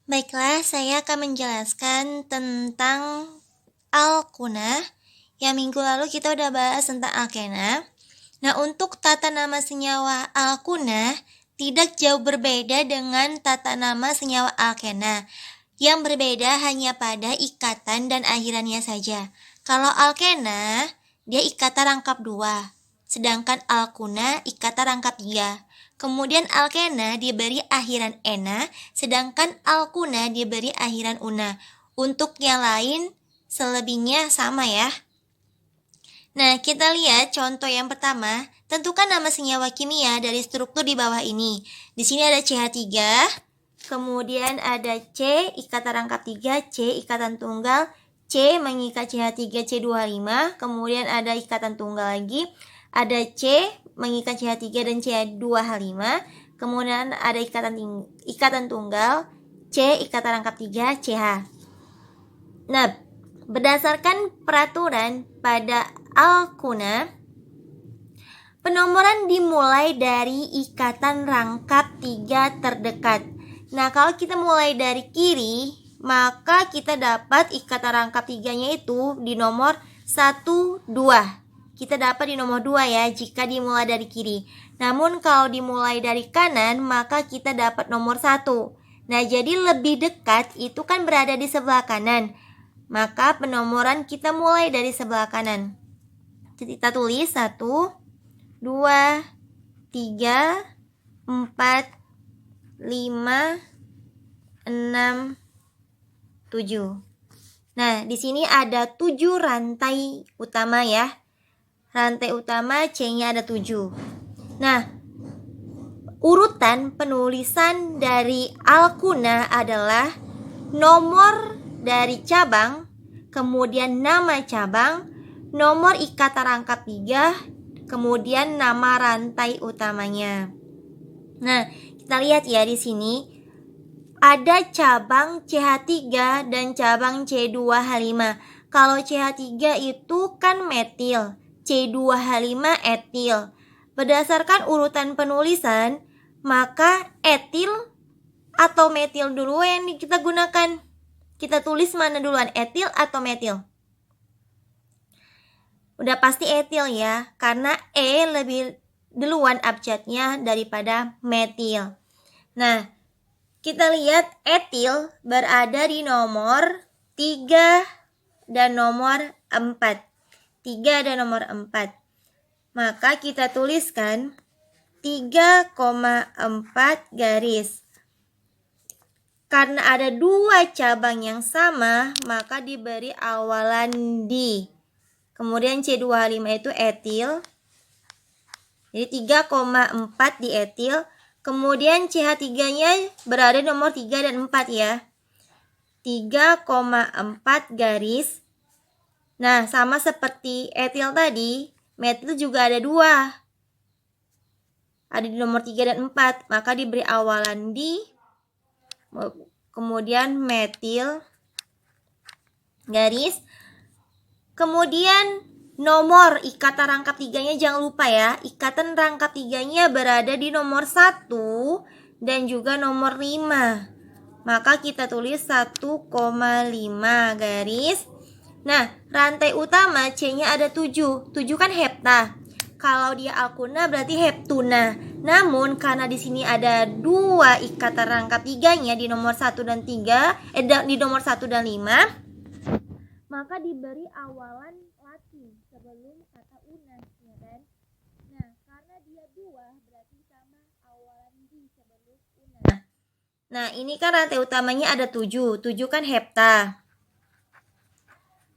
Baiklah, saya akan menjelaskan tentang al-kunah. Yang minggu lalu kita udah bahas tentang al-kenah. Nah, untuk tata nama senyawa al-kunah tidak jauh berbeda dengan tata nama senyawa al-kenah. Yang berbeda hanya pada ikatan dan akhirannya saja. Kalau al-kenah, dia ikatan rangkap 2, sedangkan al-kunah ikatan rangkap 3. Kemudian al-kena diberi akhiran ena, sedangkan al-kuna diberi akhiran una. Untuk yang lain, selebihnya sama ya. Nah, kita lihat contoh yang pertama. Tentukan nama senyawa kimia dari struktur di bawah ini. Di sini ada CH3, kemudian ada C, ikatan rangkap 3, C, ikatan tunggal, C mengikat CH3 C25, kemudian ada ikatan tunggal lagi, ada C mengikat CH3 dan CH2H5, kemudian ada ikatan tunggal, C ikatan rangkap 3 CH. Nah, berdasarkan peraturan pada al-kunah, penomoran dimulai dari ikatan rangkap 3 terdekat. Nah, kalau kita mulai dari kiri, maka kita dapat ikatan rangkap 3-nya itu di nomor 1, 2. Kita dapat di nomor 2 ya, jika dimulai dari kiri. Namun kalau dimulai dari kanan, maka kita dapat nomor 1. Nah, jadi lebih dekat itu kan berada di sebelah kanan. Maka penomoran kita mulai dari sebelah kanan. Kita tulis 1, 2, 3, 4, 5, 6, 7. Nah, di sini ada 7 rantai utama ya. Rantai utama C-nya ada 7. Nah, urutan penulisan dari al-kunah adalah nomor dari cabang, kemudian nama cabang, nomor ikatan rangkap 3, kemudian nama rantai utamanya. Nah, kita lihat ya di sini ada cabang CH3 dan cabang C2H5. Kalau CH3 itu kan metil, C2H5 etil. Berdasarkan urutan penulisan, maka etil atau metil dulu yang kita gunakan. Kita tulis mana duluan, etil atau metil? Udah pasti etil ya, karena E lebih duluan abjadnya daripada metil. Nah, kita lihat etil berada di nomor 3 dan nomor 4. 3 dan nomor 4. Maka kita tuliskan 3,4 garis. Karena ada 2 cabang yang sama, maka diberi awalan di. Kemudian C2H5 itu etil. Jadi 3,4 di etil. Kemudian CH3-nya berada di nomor 3 dan 4 ya. 3,4 garis. Nah, sama seperti etil tadi, metil juga ada 2. Ada di nomor 3 dan 4. Maka diberi awalan di. Kemudian metil garis. Kemudian nomor ikatan rangkap 3-nya jangan lupa ya. Ikatan rangkap 3-nya berada di nomor 1 dan juga nomor 5. Maka kita tulis 1,5 garis. Nah, rantai utama C-nya ada 7. 7 kan hepta. Kalau dia al-kunah berarti heptuna. Namun karena di sini ada 2 ikatan rangkap 3-nya di nomor 1 dan 3, di nomor 1 dan 5, maka diberi awalan latin sebelum kata una, ya kan? Nah, karena dia 2 berarti sama awalan di sebelum una. Nah, ini kan rantai utamanya ada 7. 7 kan hepta.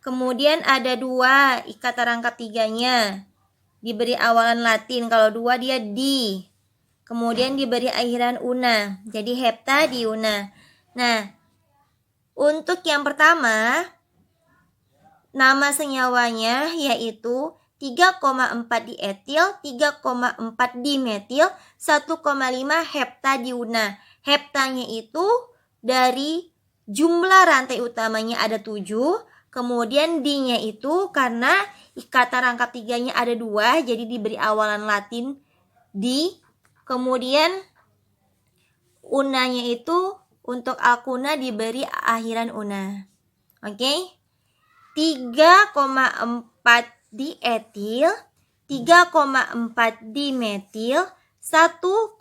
Kemudian ada 2 ikatan rangkap 3-nya. Diberi awalan latin, kalau 2 dia di. Kemudian diberi akhiran una, jadi hepta di una. Nah, untuk yang pertama, nama senyawanya yaitu 3,4 di etil, 3,4 di metil, 1,5 hepta di una. Heptanya itu dari jumlah rantai utamanya ada 7, kemudian di-nya itu karena ikatan rangkap 3-nya ada 2, jadi diberi awalan latin di. Kemudian unanya itu untuk alkuna diberi akhiran una. Oke? 3,4 dietil, 3,4 dimetil, 1,5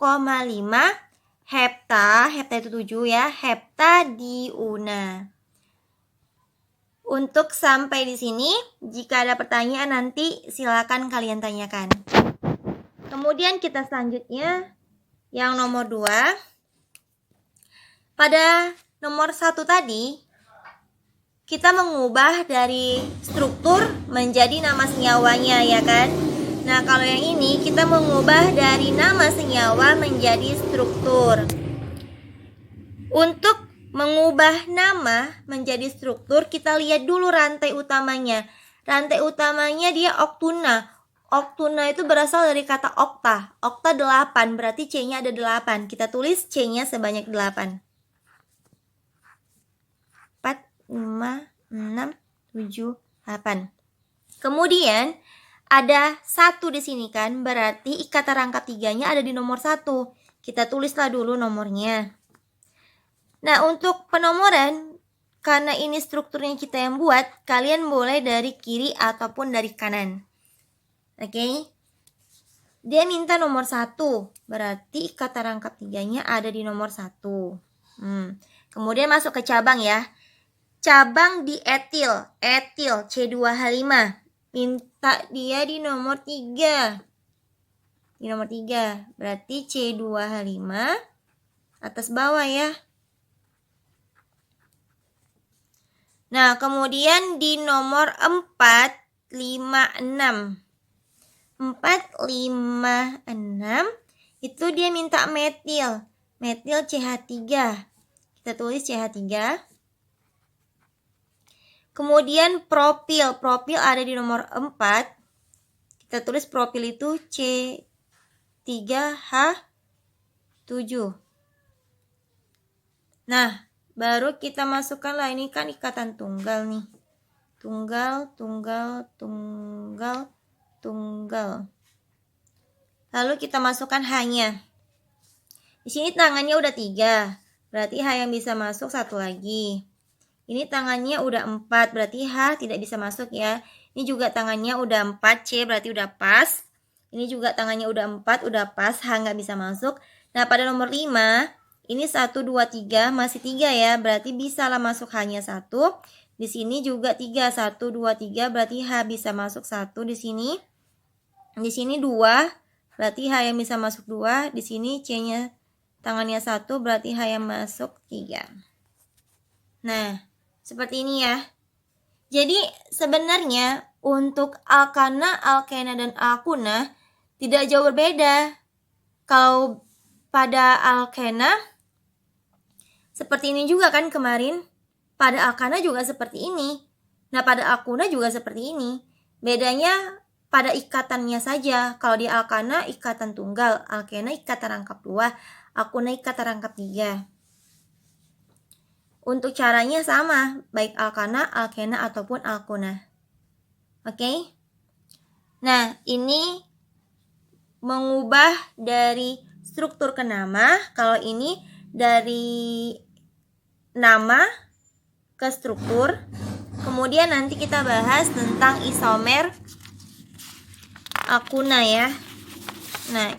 hepta itu 7 ya, heptadiuna. Untuk sampai di sini, jika ada pertanyaan nanti silakan kalian tanyakan. Kemudian kita selanjutnya yang nomor 2. Pada nomor 1 tadi, kita mengubah dari struktur menjadi nama senyawanya, ya kan? Nah, kalau yang ini kita mengubah dari nama senyawa menjadi struktur. Untuk mengubah nama menjadi struktur, kita lihat dulu rantai utamanya. Rantai utamanya dia oktuna. Oktuna itu berasal dari kata okta. Okta 8, berarti C-nya ada 8. Kita tulis C-nya sebanyak 8. 4, 5, 6, 7, 8. Kemudian ada 1 di sini kan, berarti ikatan rangkap 3-nya ada di nomor 1. Kita tulislah dulu nomornya. Nah, untuk penomoran, karena ini strukturnya kita yang buat, kalian boleh dari kiri ataupun dari kanan. Oke? Dia minta nomor 1, berarti ikatan rangkap 3-nya ada di nomor 1. Kemudian masuk ke cabang ya. Cabang di etil C2H5. Minta dia di nomor 3. Di nomor 3, berarti C2H5 atas bawah ya. Nah, kemudian di nomor 4, 5, 6. 4, 5, 6 itu dia minta metil. Metil CH3. Kita tulis CH3. Kemudian propil. Propil ada di nomor 4. Kita tulis propil itu C3H7. Nah, baru kita masukkan lah, ini kan ikatan tunggal nih. Tunggal. Lalu kita masukkan H-nya. Di sini tangannya udah 3, berarti H yang bisa masuk 1 lagi. Ini tangannya udah 4, berarti H tidak bisa masuk ya. Ini juga tangannya udah 4, C berarti udah pas. Ini juga tangannya udah 4, udah pas, H nggak bisa masuk. Nah, pada nomor 5, ini 1, 2, 3, masih 3 ya, berarti bisa lah masuk H-nya 1. Di sini juga 3, 1, 2, 3, berarti H bisa masuk 1 di sini. Di sini 2, berarti H yang bisa masuk 2. Di sini C-nya tangannya 1, berarti H yang masuk 3. Nah, seperti ini ya. Jadi sebenarnya untuk alkana, alkena, dan alkuna tidak jauh berbeda. Kalau pada alkena seperti ini juga kan kemarin. Pada alkana juga seperti ini. Nah, pada alkuna juga seperti ini. Bedanya pada ikatannya saja. Kalau di alkana ikatan tunggal, alkena ikatan rangkap 2, alkuna ikatan rangkap 3. Untuk caranya sama, baik alkana, alkena, ataupun alkuna. Oke? Nah, ini mengubah dari struktur ke nama. Kalau ini dari nama ke struktur. Kemudian nanti kita bahas tentang isomer alkuna ya. Nah,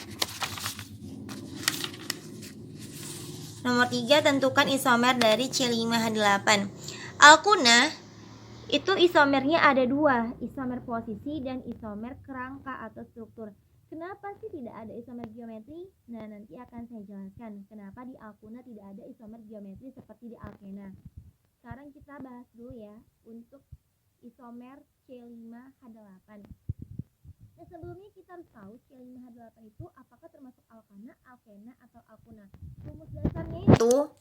nomor 3, tentukan isomer dari C5H8. Alkuna itu isomernya ada 2, isomer posisi dan isomer kerangka atau struktur. Kenapa sih tidak ada isomer geometri? Nah, nanti akan saya jelaskan kenapa di alkuna tidak ada isomer geometri seperti di alkena. Sekarang kita bahas dulu ya untuk isomer C5H8. Nah, sebelumnya kita harus tahu C5H8 itu apakah termasuk alkana, alkena, atau alkuna. Rumus dasarnya itu,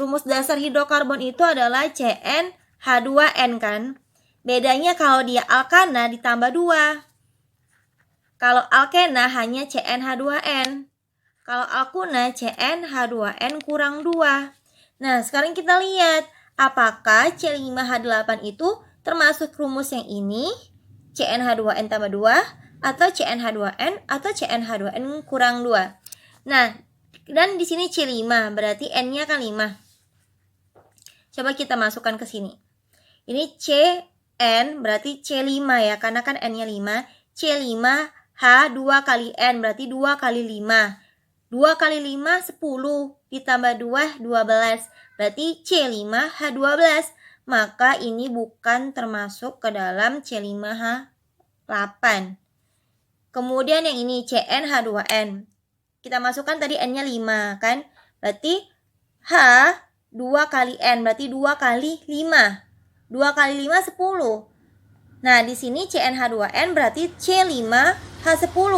rumus dasar hidrokarbon itu adalah CnH2n kan. Bedanya kalau dia alkana ditambah 2. Kalau alkena hanya CnH2n. Kalau alkuna CnH2n kurang 2. Nah, sekarang kita lihat apakah C5H8 itu termasuk rumus yang ini, CnH2n tambah 2, atau CnH2n atau CnH2n kurang 2. Nah, Dan di sini C5, berarti N-nya kan 5. Coba kita masukkan ke sini. Ini Cn berarti C5 ya, karena kan N-nya 5. C5 H 2 kali N berarti 2 kali 5. 2 kali 5 10 ditambah 2 12. Berarti C5 H12. Maka ini bukan termasuk ke dalam C5 H8. Kemudian yang ini Cn H2N. Kita masukkan tadi N-nya 5 kan. Berarti H 2 kali N berarti 2 kali 5. 2 kali 5 10. Nah, di sini CnH2n berarti C5H10.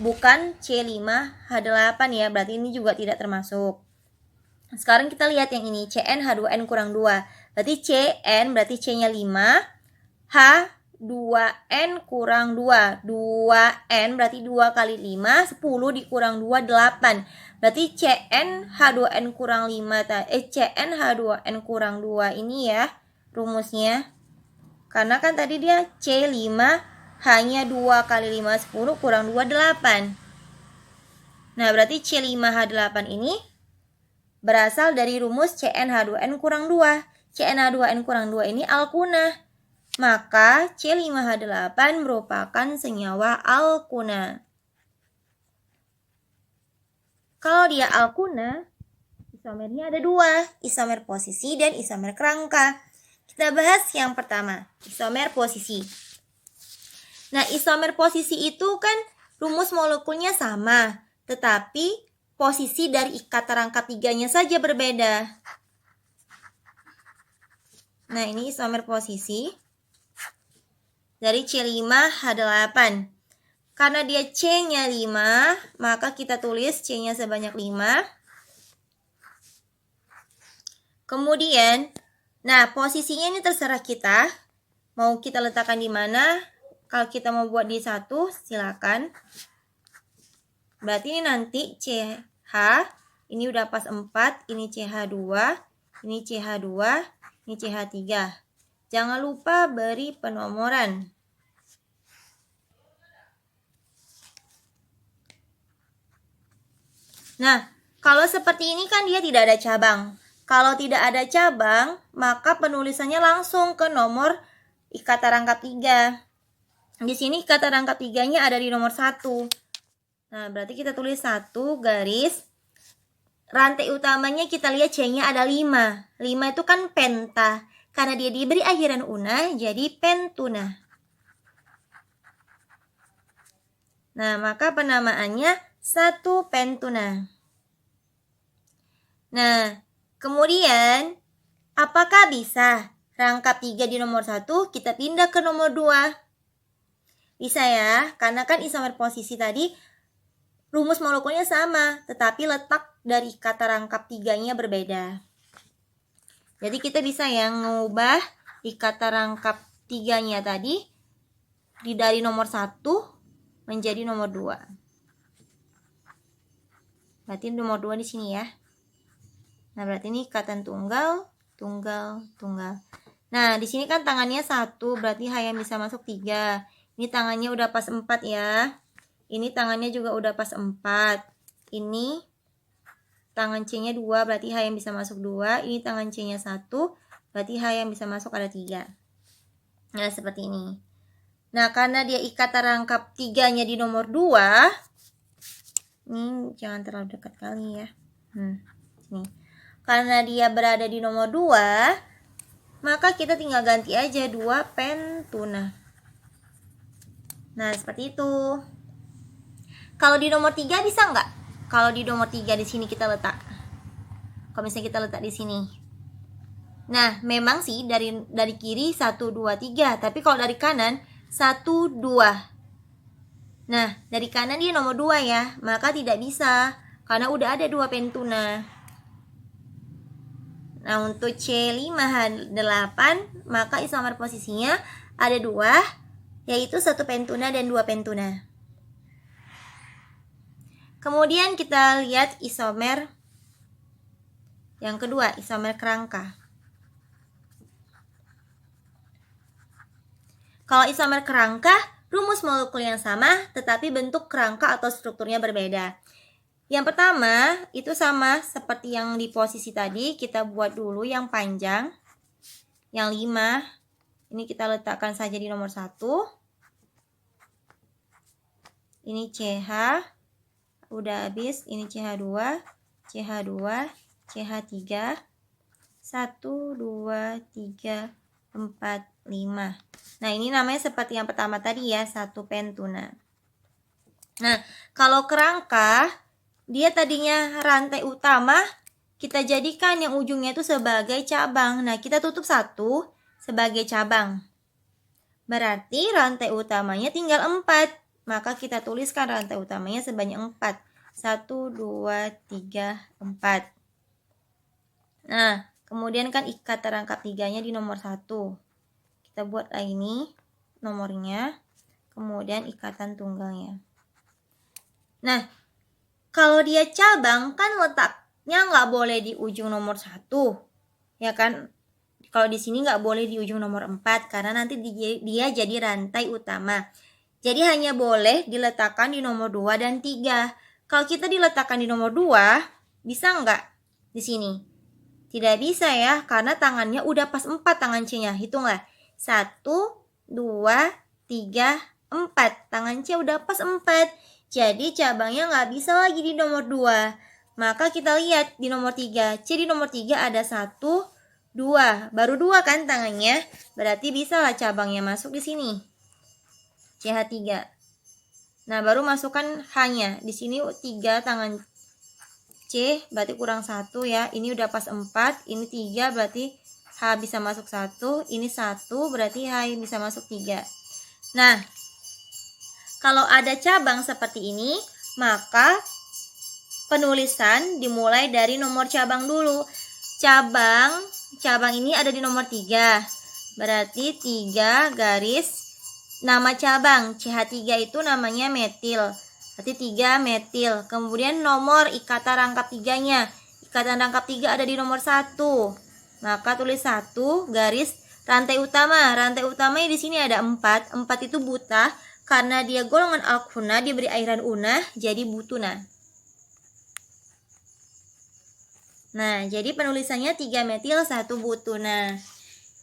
Bukan C5H8 ya. Berarti ini juga tidak termasuk. Sekarang kita lihat yang ini. CnH2n kurang 2. Berarti Cn berarti C-nya 5. H2n kurang 2. 2n berarti 2 kali 5. 10 dikurang 2 8. Berarti CnH2n kurang 5. CnH2n kurang 2 ini ya rumusnya. Karena kan tadi dia C5 hanya 2 kali 5 10 kurang 2 8. Nah, berarti C5H8 ini berasal dari rumus CnH2n kurang 2. CnH2n kurang 2 ini alkuna. Maka C5H8 merupakan senyawa alkuna. Kalau dia alkuna, isomernya ada 2, isomer posisi dan isomer kerangka. Kita bahas yang pertama, isomer posisi. Nah, isomer posisi itu kan rumus molekulnya sama, tetapi posisi dari ikatan rangkap 3-nya saja berbeda. Nah, ini isomer posisi dari C5H8. Karena dia C-nya 5, maka kita tulis C-nya sebanyak 5. Kemudian, nah posisinya ini terserah kita. Mau kita letakkan di mana? Kalau kita mau buat di 1, silakan. Berarti ini nanti CH, ini udah pas 4, ini CH2, ini CH2, ini CH3. Jangan lupa beri penomoran. Nah, kalau seperti ini kan dia tidak ada cabang. Kalau tidak ada cabang, maka penulisannya langsung ke nomor ikatan rangkap 3. Di sini ikatan rangkap 3-nya ada di nomor 1. Nah, berarti kita tulis 1 garis. Rantai utamanya kita lihat C-nya ada 5. 5 itu kan penta. Karena dia diberi akhiran una, jadi pentuna. Nah, maka penamaannya 1 pentuna. Nah, kemudian apakah bisa rangkap 3 di nomor 1 kita pindah ke nomor 2? Bisa ya, karena kan isomer posisi tadi rumus molekulnya sama, tetapi letak dari kata rangkap 3-nya berbeda. Jadi kita bisa yang mengubah ikatan rangkap 3-nya tadi dari nomor 1 menjadi nomor 2. Berarti nomor 2 di sini ya. Nah, berarti ini ikatan tunggal, tunggal, tunggal. Nah, di sini kan tangannya 1, berarti H yang bisa masuk 3. Ini tangannya udah pas 4 ya. Ini tangannya juga udah pas 4. Ini tangan C-nya 2, berarti H yang bisa masuk 2. Ini tangan C-nya 1, berarti H yang bisa masuk ada 3. Nah, seperti ini. Nah, karena dia ikatan rangkap 3-nya di nomor 2. Ini jangan terlalu dekat kali ya. Nih. Karena dia berada di nomor 2, maka kita tinggal ganti aja 2 pentuna. Nah, seperti itu. Kalau di nomor 3 bisa nggak? Kalau di nomor 3 di sini kita letak. Kalau misalnya kita letak di sini. Nah, memang sih dari kiri 1 2 3, tapi kalau dari kanan 1 2. Nah, dari kanan dia nomor 2 ya, maka tidak bisa karena udah ada 2 pentuna. Nah, untuk C5H8 maka isomer posisinya ada 2, yaitu 1 pentuna dan 2 pentuna. Kemudian kita lihat isomer yang kedua, isomer kerangka. Kalau isomer kerangka, rumus molekul yang sama, tetapi bentuk kerangka atau strukturnya berbeda. Yang pertama itu sama seperti yang di posisi tadi, kita buat dulu yang panjang. Yang 5 ini kita letakkan saja di nomor 1. Ini CH udah habis, ini CH2, CH2, CH3, 1, 2, 3, 4, 5. Nah, ini namanya seperti yang pertama tadi ya, satu pentuna. Nah, kalau kerangka, dia tadinya rantai utama, kita jadikan yang ujungnya itu sebagai cabang. Nah, kita tutup satu sebagai cabang. Berarti rantai utamanya tinggal 4. Maka kita tuliskan rantai utamanya sebanyak 4. 1, 2, 3, 4. Nah, kemudian kan ikat terangkap 3-nya di nomor 1. Kita buat ini nomornya, kemudian ikatan tunggalnya. Nah, kalau dia cabang kan letaknya nggak boleh di ujung nomor 1, ya kan? Kalau di sini nggak boleh di ujung nomor 4 karena nanti dia jadi rantai utama. Jadi hanya boleh diletakkan di nomor 2 dan 3. Kalau kita diletakkan di nomor 2, bisa nggak di sini? Tidak bisa ya, karena tangannya udah pas 4 tangan C-nya. Hitunglah. 1, 2, 3, 4. Tangan C udah pas 4. Jadi cabangnya nggak bisa lagi di nomor 2. Maka kita lihat di nomor 3. C di nomor 3 ada 1, 2. Baru 2 kan tangannya. Berarti bisa lah cabangnya masuk di sini. CH3. Nah, baru masukkan H-nya. Di sini 3 tangan C, berarti kurang 1 ya. Ini udah pas 4. Ini 3, berarti H bisa masuk 1. Ini 1, berarti H bisa masuk 3. Nah, kalau ada cabang seperti ini, maka penulisan dimulai dari nomor cabang dulu. Cabang ini ada di nomor 3. Berarti 3 garis nama cabang. CH3 itu namanya metil. Berarti 3 metil. Kemudian nomor ikatan rangkap 3-nya. Ikatan rangkap 3 ada di nomor 1. Maka tulis 1 garis rantai utama. Rantai utamanya di sini ada 4. 4 itu buta. Karena dia golongan alkuna, diberi airan unah, jadi butuna. Nah, jadi penulisannya 3 metil 1 butuna.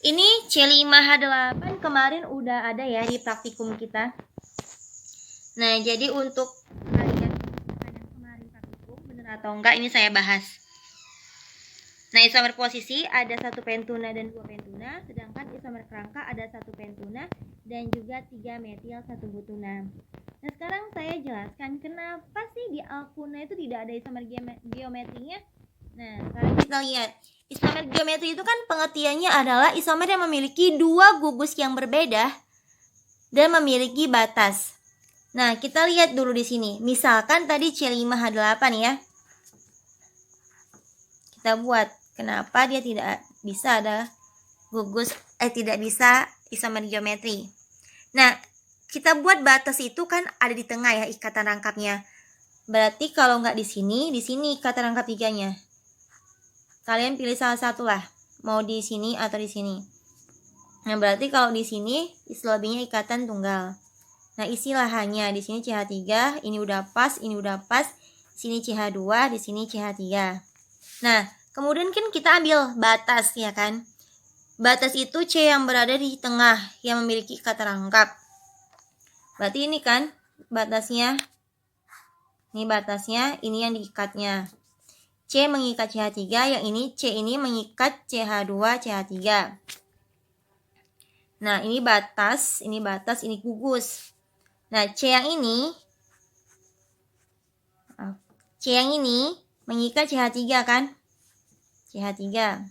Ini C5H8 kemarin udah ada ya di praktikum kita. Nah, jadi untuk kalian kemarin praktikum, bener atau enggak, ini saya bahas. Nah, isomer posisi ada 1 pentuna dan 2 pentuna, sedangkan isomer kerangka ada 1 pentuna dan juga 3 metil 1 butuna. Nah, sekarang saya jelaskan kenapa sih di alkuna itu tidak ada isomer geometrinya. Nah, sekarang kita lihat. Isomer geometri itu kan pengertiannya adalah isomer yang memiliki 2 gugus yang berbeda dan memiliki batas. Nah, kita lihat dulu di sini. Misalkan tadi C5H8 ya. Kita buat kenapa dia tidak bisa ada gugus tidak bisa isomer geometri. Nah, kita buat batas itu kan ada di tengah ya ikatan rangkapnya. Berarti kalau nggak di sini ikatan rangkap 3-nya. Kalian pilih salah satu lah, mau di sini atau di sini. Nah, berarti kalau di sini lebihnya ikatan tunggal. Nah, isilah hanya di sini CH3, ini udah pas, sini CH2, di sini CH3. Nah, kemudian kan kita ambil batas ya kan. Batas itu C yang berada di tengah yang memiliki ikatan rangkap. Berarti ini kan batasnya. Ini batasnya, ini yang diikatnya. C mengikat CH3, yang ini C ini mengikat CH2, CH3. Nah, ini batas, ini gugus. Nah, C yang ini mengikat CH3 kan? CH3.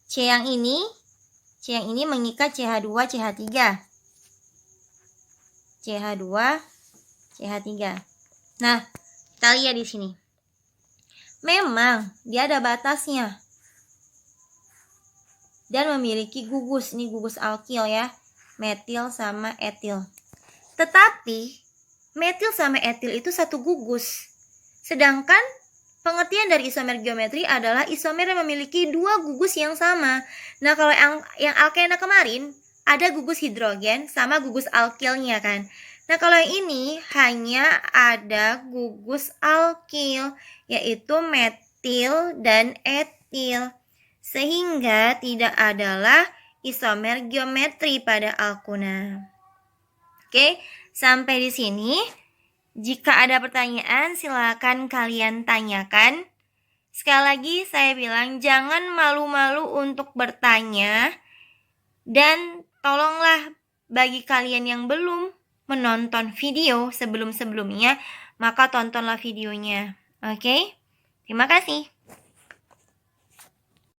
C yang ini mengikat CH2, CH3. CH2, CH3. Nah, kita lihat di sini. Memang dia ada batasnya. Dan memiliki gugus, ini gugus alkil ya. Metil sama etil. Tetapi metil sama etil itu satu gugus. Sedangkan pengertian dari isomer geometri adalah isomer yang memiliki 2 gugus yang sama. Nah, kalau yang alkena kemarin ada gugus hidrogen sama gugus alkilnya kan. Nah, kalau yang ini hanya ada gugus alkil, yaitu metil dan etil. Sehingga tidak adalah isomer geometri pada alkuna. Oke, sampai di sini. Jika ada pertanyaan, silakan kalian tanyakan. Sekali lagi saya bilang, jangan malu-malu untuk bertanya. Dan tolonglah bagi kalian yang belum menonton video sebelum-sebelumnya, maka tontonlah videonya. Oke? Terima kasih.